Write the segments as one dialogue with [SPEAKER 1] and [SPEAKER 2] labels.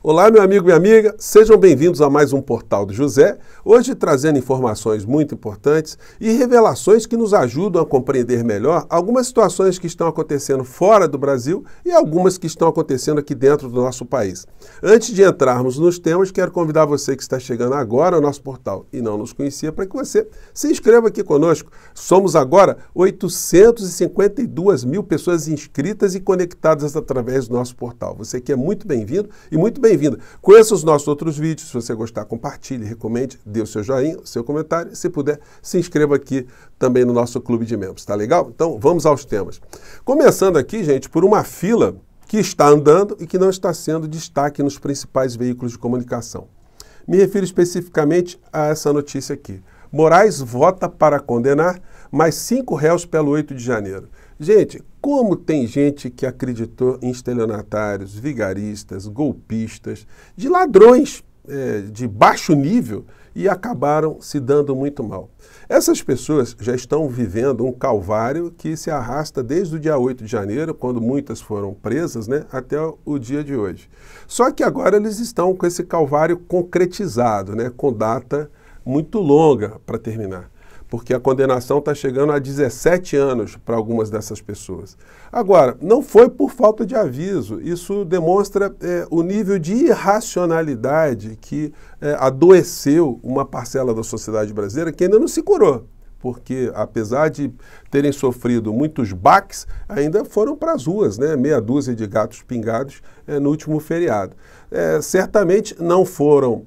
[SPEAKER 1] Olá, meu amigo e minha amiga, sejam bem-vindos a mais um Portal do José, hoje trazendo informações muito importantes e revelações que nos ajudam a compreender melhor algumas situações que estão acontecendo fora do Brasil e algumas que estão acontecendo aqui dentro do nosso país. Antes de entrarmos nos temas, quero convidar você que está chegando agora ao nosso portal e não nos conhecia para que você se inscreva aqui conosco. Somos agora 852 mil pessoas inscritas e conectadas através do nosso portal. Você que é muito bem-vindo e muito bem-vinda. Conheça os nossos outros vídeos, se você gostar, compartilhe, recomende, dê o seu joinha, o seu comentário, se puder, se inscreva aqui também no nosso clube de membros, tá legal? Então, vamos aos temas. Começando aqui, gente, por uma fila que está andando e que não está sendo destaque nos principais veículos de comunicação. Me refiro especificamente a essa notícia aqui. Moraes vota para condenar mais 5 réus pelo 8 de janeiro. Gente, como tem gente que acreditou em estelionatários, vigaristas, golpistas, de ladrões de baixo nível e acabaram se dando muito mal. Essas pessoas já estão vivendo um calvário que se arrasta desde o dia 8 de janeiro, quando muitas foram presas, né, até o dia de hoje. Só que agora eles estão com esse calvário concretizado, né, com data muito longa para terminar, porque a condenação está chegando a 17 anos para algumas dessas pessoas. Agora, não foi por falta de aviso, isso demonstra o nível de irracionalidade que adoeceu uma parcela da sociedade brasileira que ainda não se curou, porque apesar de terem sofrido muitos baques, ainda foram para as ruas, né? Meia dúzia de gatos pingados no último feriado. Certamente não foram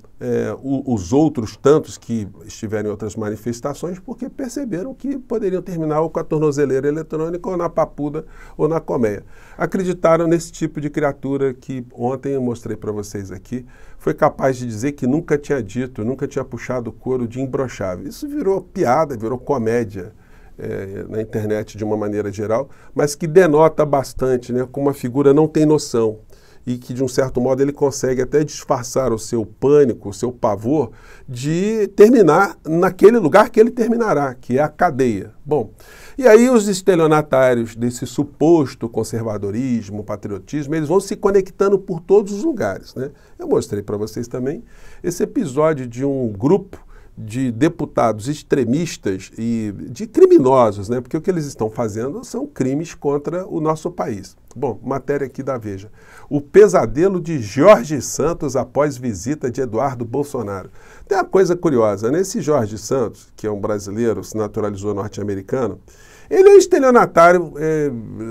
[SPEAKER 1] os outros tantos que estiveram em outras manifestações, porque perceberam que poderiam terminar com a tornozeleira eletrônica ou na papuda ou na colmeia. Acreditaram nesse tipo de criatura que ontem eu mostrei para vocês aqui, foi capaz de dizer que nunca tinha dito, nunca tinha puxado o couro de imbrochável. Isso virou piada, virou comédia na internet de uma maneira geral, mas que denota bastante, né, como a figura não tem noção e que, de um certo modo, ele consegue até disfarçar o seu pânico, o seu pavor de terminar naquele lugar que ele terminará, que é a cadeia. Bom, e aí os estelionatários desse suposto conservadorismo, patriotismo, eles vão se conectando por todos os lugares, né? Eu mostrei para vocês também esse episódio de um grupo de deputados extremistas e de criminosos, né? Porque o que eles estão fazendo são crimes contra o nosso país. Bom, matéria aqui da Veja. O pesadelo de Jorge Santos após visita de Eduardo Bolsonaro. Tem uma coisa curiosa, né? Esse Jorge Santos, que é um brasileiro, se naturalizou norte-americano, ele é um estelionatário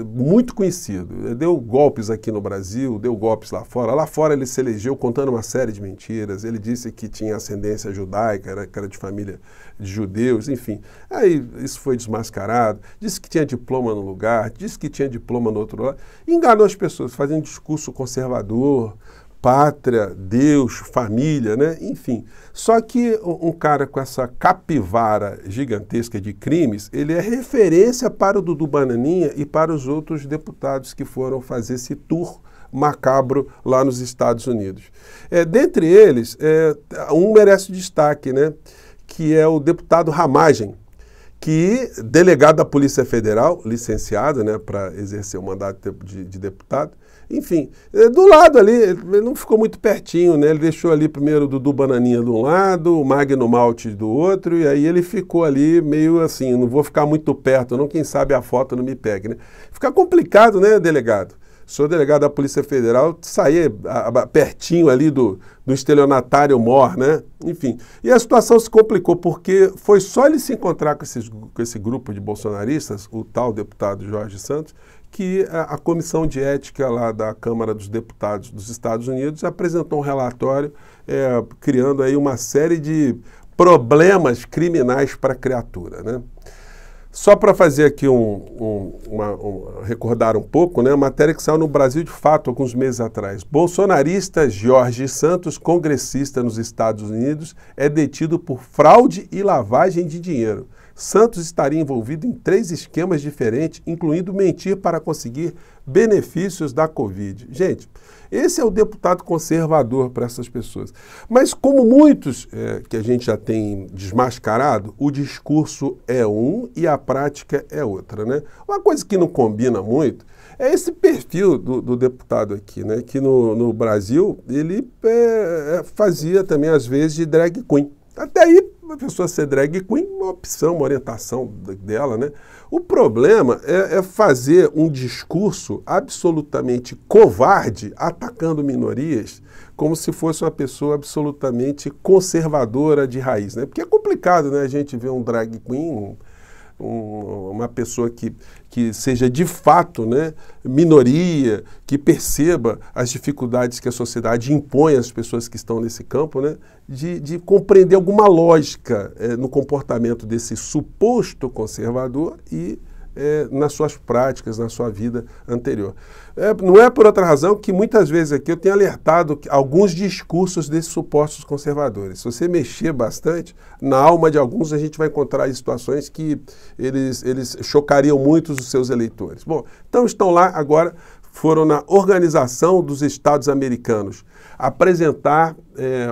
[SPEAKER 1] muito conhecido. Deu golpes aqui no Brasil, deu golpes lá fora. Lá fora ele se elegeu contando uma série de mentiras. Ele disse que tinha ascendência judaica, que era de família de judeus, enfim. Aí isso foi desmascarado. Disse que tinha diploma no lugar, disse que tinha diploma no outro lado. Enganou as pessoas, fazendo discurso conservador, pátria, Deus, família, né? Enfim. Só que um cara com essa capivara gigantesca de crimes, ele é referência para o Dudu Bananinha e para os outros deputados que foram fazer esse tour macabro lá nos Estados Unidos. Dentre eles, um merece destaque, né? Que é o deputado Ramagem, que delegado da Polícia Federal, licenciado, né, para exercer o mandato de deputado, enfim, do lado ali, ele não ficou muito pertinho, né? Ele deixou ali primeiro o Dudu Bananinha de um lado, o Magno Malte do outro, e aí ele ficou ali meio assim, não vou ficar muito perto, não, quem sabe a foto não me pegue, né? Fica complicado, né, delegado? Sou delegado da Polícia Federal, sair pertinho ali do estelionatário mor, né? Enfim, e a situação se complicou porque foi só ele se encontrar com esse grupo de bolsonaristas, o tal deputado Jorge Santos, que a Comissão de Ética lá da Câmara dos Deputados dos Estados Unidos apresentou um relatório criando aí uma série de problemas criminais para a criatura, né? Só para fazer aqui recordar um pouco, né, a matéria que saiu no Brasil de Fato alguns meses atrás. Bolsonarista Jorge Santos, congressista nos Estados Unidos, é detido por fraude e lavagem de dinheiro. Santos estaria envolvido em 3 esquemas diferentes, incluindo mentir para conseguir benefícios da Covid. Gente, esse é o deputado conservador para essas pessoas. Mas como muitos que a gente já tem desmascarado, o discurso é um e a prática é outra, né? Uma coisa que não combina muito é esse perfil do deputado aqui, né? Que no Brasil ele fazia também às vezes de drag queen. Até aí, a pessoa ser drag queen, uma opção, uma orientação dela, né? O problema é fazer um discurso absolutamente covarde, atacando minorias, como se fosse uma pessoa absolutamente conservadora de raiz, né? Porque é complicado, né? A gente ver um drag queen, uma pessoa que seja de fato, né, minoria, que perceba as dificuldades que a sociedade impõe às pessoas que estão nesse campo, né, de compreender alguma lógica no comportamento desse suposto conservador e nas suas práticas, na sua vida anterior. Não é por outra razão que muitas vezes aqui eu tenho alertado alguns discursos desses supostos conservadores. Se você mexer bastante, na alma de alguns a gente vai encontrar situações que eles chocariam muitos dos seus eleitores. Bom, então estão lá agora, foram na Organização dos Estados Americanos apresentar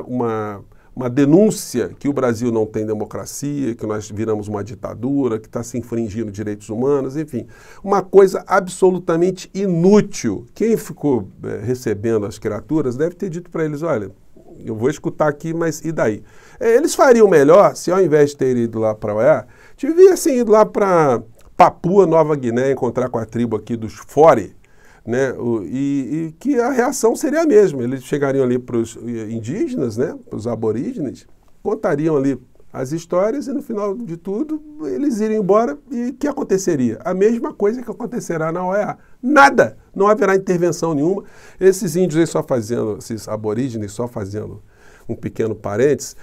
[SPEAKER 1] uma denúncia que o Brasil não tem democracia, que nós viramos uma ditadura, que está se infringindo direitos humanos, enfim. Uma coisa absolutamente inútil. Quem ficou recebendo as criaturas deve ter dito para eles, olha, eu vou escutar aqui, mas e daí? Eles fariam melhor se ao invés de terem ido lá para a OEA, tivessem ido lá para Papua Nova Guiné, encontrar com a tribo aqui dos Fore, né, e que a reação seria a mesma. Eles chegariam ali para os indígenas, né, para os aborígenes, contariam ali as histórias e no final de tudo eles iriam embora e o que aconteceria? A mesma coisa que acontecerá na OEA. Nada! Não haverá intervenção nenhuma. Esses índios aí só fazendo, esses aborígenes só fazendo um pequeno parênteses,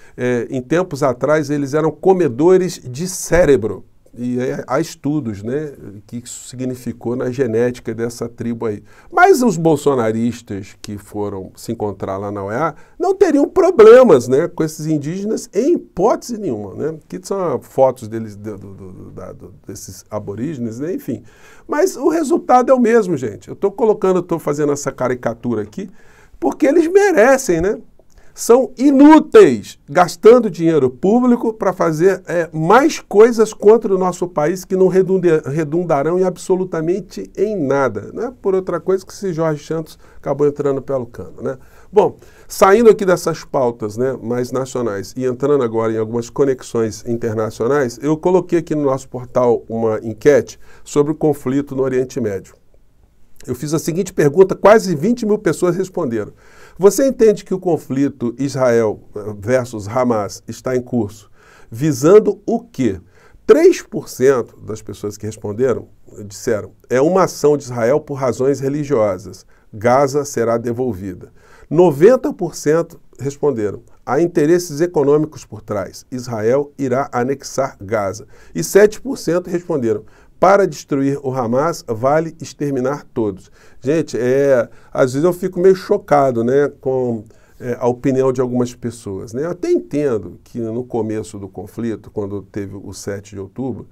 [SPEAKER 1] em tempos atrás eles eram comedores de cérebro. E há estudos, né, que isso significou na genética dessa tribo aí. Mas os bolsonaristas que foram se encontrar lá na OEA não teriam problemas, né, com esses indígenas em hipótese nenhuma, né? Aqui são fotos deles, desses aborígenes, né, enfim. Mas o resultado é o mesmo, gente. Eu estou fazendo essa caricatura aqui porque eles merecem, né? São inúteis, gastando dinheiro público para fazer mais coisas contra o nosso país que não redundarão em absolutamente em nada. Não é por outra coisa que esse Jorge Santos acabou entrando pelo cano, né? Bom, saindo aqui dessas pautas, né, mais nacionais e entrando agora em algumas conexões internacionais, eu coloquei aqui no nosso portal uma enquete sobre o conflito no Oriente Médio. Eu fiz a seguinte pergunta, quase 20 mil pessoas responderam. Você entende que o conflito Israel versus Hamas está em curso visando o quê? 3% das pessoas que responderam disseram, é uma ação de Israel por razões religiosas. Gaza será devolvida. 90% responderam, há interesses econômicos por trás. Israel irá anexar Gaza. E 7% responderam, para destruir o Hamas, vale exterminar todos. Gente, às vezes eu fico meio chocado, né, com a opinião de algumas pessoas, né? Eu até entendo que no começo do conflito, quando teve o 7 de outubro,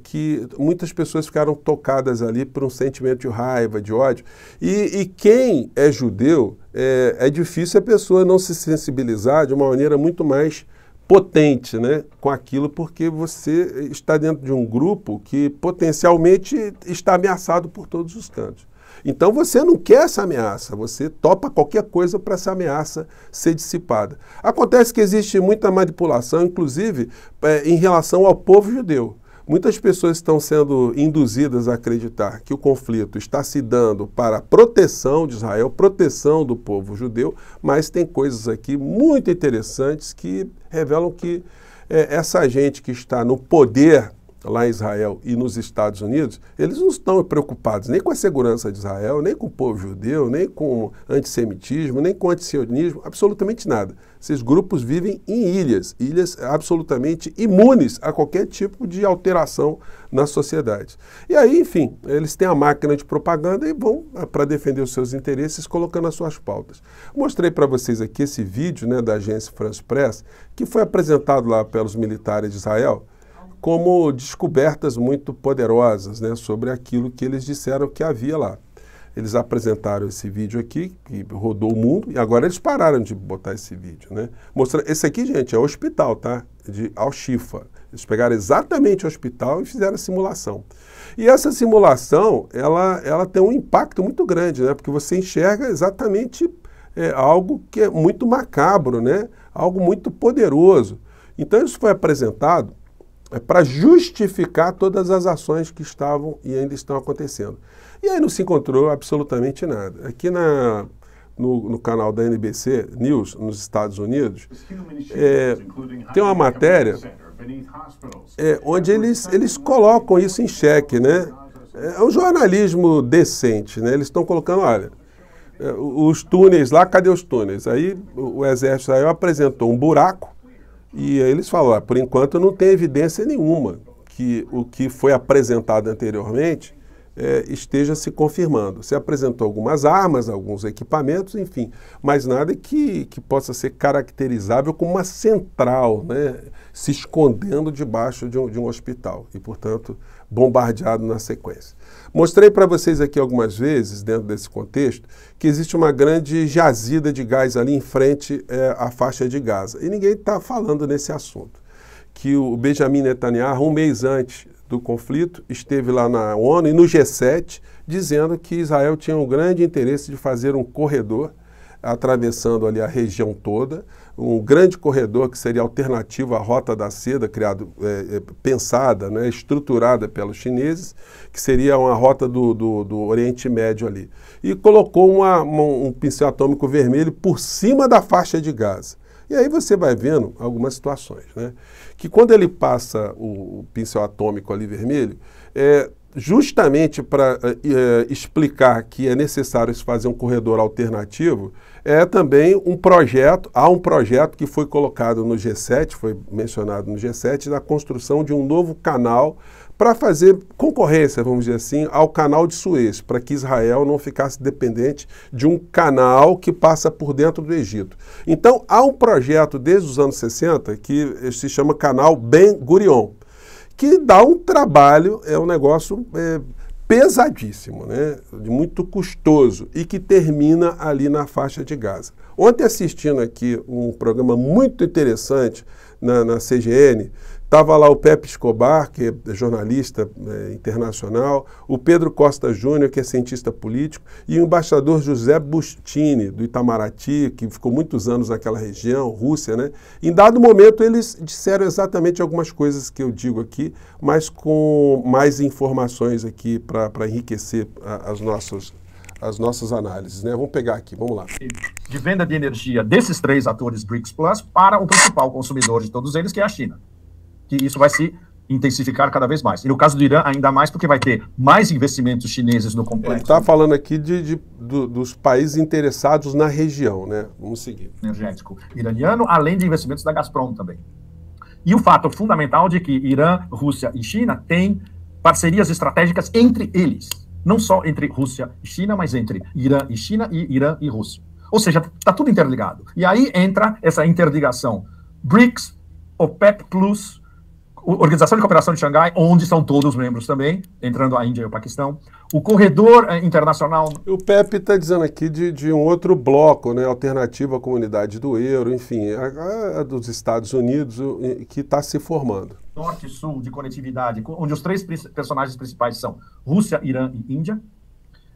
[SPEAKER 1] que muitas pessoas ficaram tocadas ali por um sentimento de raiva, de ódio. E quem é judeu, é difícil a pessoa não se sensibilizar de uma maneira muito mais potente, né, com aquilo, porque você está dentro de um grupo que potencialmente está ameaçado por todos os cantos. Então você não quer essa ameaça, você topa qualquer coisa para essa ameaça ser dissipada. Acontece que existe muita manipulação, inclusive em relação ao povo judeu. Muitas pessoas estão sendo induzidas a acreditar que o conflito está se dando para a proteção de Israel, proteção do povo judeu, mas tem coisas aqui muito interessantes que revelam que essa gente que está no poder lá em Israel e nos Estados Unidos, eles não estão preocupados nem com a segurança de Israel, nem com o povo judeu, nem com antissemitismo, nem com antisionismo, absolutamente nada. Esses grupos vivem em ilhas absolutamente imunes a qualquer tipo de alteração na sociedade. E aí, enfim, eles têm a máquina de propaganda e vão para defender os seus interesses colocando as suas pautas. Mostrei para vocês aqui esse vídeo, né, da agência France Press, que foi apresentado lá pelos militares de Israel, como descobertas muito poderosas, né, sobre aquilo que eles disseram que havia lá. Eles apresentaram esse vídeo aqui, que rodou o mundo, e agora eles pararam de botar esse vídeo, né? Mostrando, esse aqui, gente, é o hospital, tá? De Al-Shifa. Eles pegaram exatamente o hospital e fizeram a simulação. E essa simulação, ela tem um impacto muito grande, né? Porque você enxerga exatamente algo que é muito macabro, né? Algo muito poderoso. Então isso foi apresentado para justificar todas as ações que estavam e ainda estão acontecendo. E aí não se encontrou absolutamente nada. Aqui no canal da NBC News, nos Estados Unidos, tem uma matéria onde eles colocam isso em xeque, né? É um jornalismo decente, né? Eles estão colocando, olha, os túneis lá, cadê os túneis? Aí o exército Israel apresentou um buraco e aí eles falaram, por enquanto não tem evidência nenhuma que o que foi apresentado anteriormente esteja se confirmando. Se apresentou algumas armas, alguns equipamentos, enfim, mas nada que possa ser caracterizável como uma central, né, se escondendo debaixo de um hospital e, portanto, bombardeado na sequência. Mostrei para vocês aqui algumas vezes, dentro desse contexto, que existe uma grande jazida de gás ali em frente à faixa de Gaza. E ninguém está falando nesse assunto. Que o Benjamin Netanyahu, um mês antes do conflito, esteve lá na ONU e no G7, dizendo que Israel tinha um grande interesse de fazer um corredor atravessando ali a região toda, um grande corredor que seria alternativo à Rota da Seda, pensada, né, estruturada pelos chineses, que seria uma rota do Oriente Médio ali. E colocou um pincel atômico vermelho por cima da faixa de Gaza. E aí você vai vendo algumas situações, né? Que quando ele passa o pincel atômico ali vermelho, justamente para explicar que é necessário se fazer um corredor alternativo, também há um projeto que foi colocado no G7, foi mencionado no G7, da construção de um novo canal para fazer concorrência, vamos dizer assim, ao canal de Suez, para que Israel não ficasse dependente de um canal que passa por dentro do Egito. Então, há um projeto desde os anos 60 que se chama Canal Ben Gurion, que dá um trabalho, é um negócio pesadíssimo, né? Muito custoso e que termina ali na faixa de Gaza. Ontem, assistindo aqui um programa muito interessante na CGN, estava lá o Pepe Escobar, que é jornalista internacional, o Pedro Costa Júnior, que é cientista político, e o embaixador José Bustini, do Itamaraty, que ficou muitos anos naquela região, Rússia, né? Em dado momento, eles disseram exatamente algumas coisas que eu digo aqui, mas com mais informações aqui para enriquecer as nossas análises, né? Vamos pegar aqui, vamos lá.
[SPEAKER 2] De venda de energia desses três atores BRICS Plus para o principal consumidor de todos eles, que é a China. Que isso vai se intensificar cada vez mais. E no caso do Irã, ainda mais, porque vai ter mais investimentos chineses no complexo.
[SPEAKER 1] Ele está falando aqui dos países interessados na região, né? Vamos seguir.
[SPEAKER 2] Energético iraniano, além de investimentos da Gazprom também. E o fato fundamental de que Irã, Rússia e China têm parcerias estratégicas entre eles. Não só entre Rússia e China, mas entre Irã e China e Irã e Rússia. Ou seja, está tudo interligado. E aí entra essa interligação BRICS, OPEP+, Organização de Cooperação de Xangai, onde são todos os membros também, entrando a Índia e o Paquistão. O corredor internacional...
[SPEAKER 1] O PEP está dizendo aqui de um outro bloco, né, alternativo à comunidade do euro, enfim, a dos Estados Unidos, que está se formando.
[SPEAKER 2] Norte e Sul de conectividade, onde os três personagens principais são Rússia, Irã e Índia.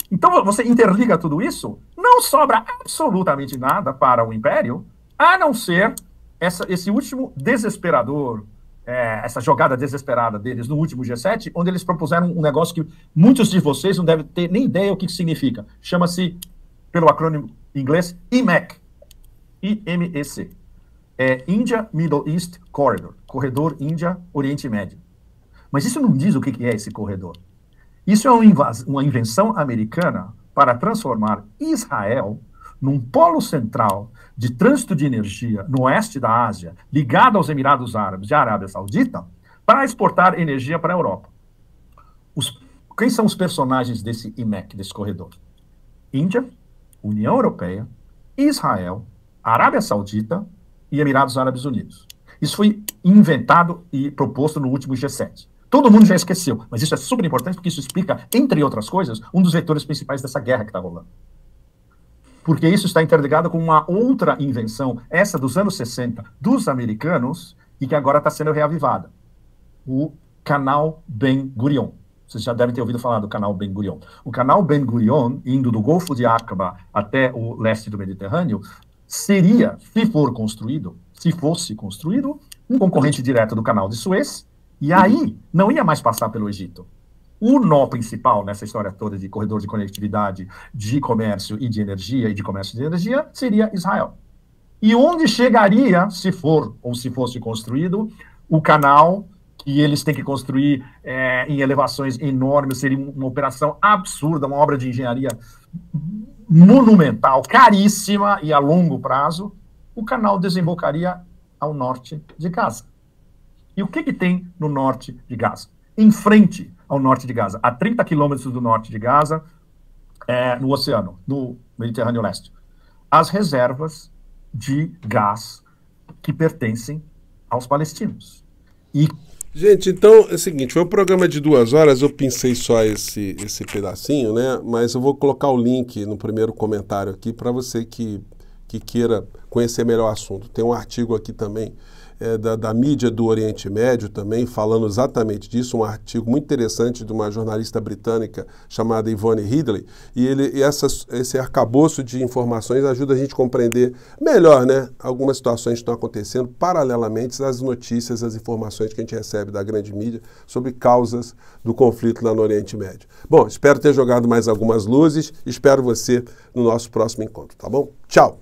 [SPEAKER 2] Então, você interliga tudo isso, não sobra absolutamente nada para o Império, a não ser esse último desesperador, essa jogada desesperada deles no último G7, onde eles propuseram um negócio que muitos de vocês não devem ter nem ideia o que significa. Chama-se, pelo acrônimo em inglês, IMEC. I-M-E-C. India Middle East Corridor. Corredor Índia-Oriente Médio. Mas isso não diz o que é esse corredor. Isso é uma invenção americana para transformar Israel num polo central de trânsito de energia no oeste da Ásia, ligado aos Emirados Árabes e à Arábia Saudita, para exportar energia para a Europa. Quem são os personagens desse IMEC, desse corredor? Índia, União Europeia, Israel, Arábia Saudita e Emirados Árabes Unidos. Isso foi inventado e proposto no último G7. Todo mundo já esqueceu, mas isso é super importante porque isso explica, entre outras coisas, um dos vetores principais dessa guerra que está rolando. Porque isso está interligado com uma outra invenção, essa dos anos 60, dos americanos, e que agora está sendo reavivada. O canal Ben-Gurion. Vocês já devem ter ouvido falar do canal Ben-Gurion. O canal Ben-Gurion, indo do Golfo de Aqaba até o leste do Mediterrâneo, seria, se for construído, se fosse construído, um concorrente direto do canal de Suez, e aí não ia mais passar pelo Egito. O nó principal nessa história toda de corredor de conectividade, de comércio e de energia, e de comércio de energia, seria Israel. E onde chegaria, se for ou se fosse construído, o canal que eles têm que construir em elevações enormes, seria uma operação absurda, uma obra de engenharia monumental, caríssima e a longo prazo, o canal desembocaria ao norte de Gaza. E o que tem no norte de Gaza? Em frente ao norte de Gaza, a 30 quilômetros do norte de Gaza, no oceano, no Mediterrâneo Leste, as reservas de gás que pertencem aos palestinos. E
[SPEAKER 1] gente, então é o seguinte, foi um programa de 2 horas, eu pensei só esse pedacinho, né? Mas eu vou colocar o link no primeiro comentário aqui para você que queira conhecer melhor o assunto. Tem um artigo aqui também da mídia do Oriente Médio também, falando exatamente disso, um artigo muito interessante de uma jornalista britânica chamada Yvonne Ridley, e esse arcabouço de informações ajuda a gente a compreender melhor, né, algumas situações que estão acontecendo paralelamente às notícias, às informações que a gente recebe da grande mídia sobre causas do conflito lá no Oriente Médio. Bom, espero ter jogado mais algumas luzes, espero você no nosso próximo encontro, tá bom? Tchau!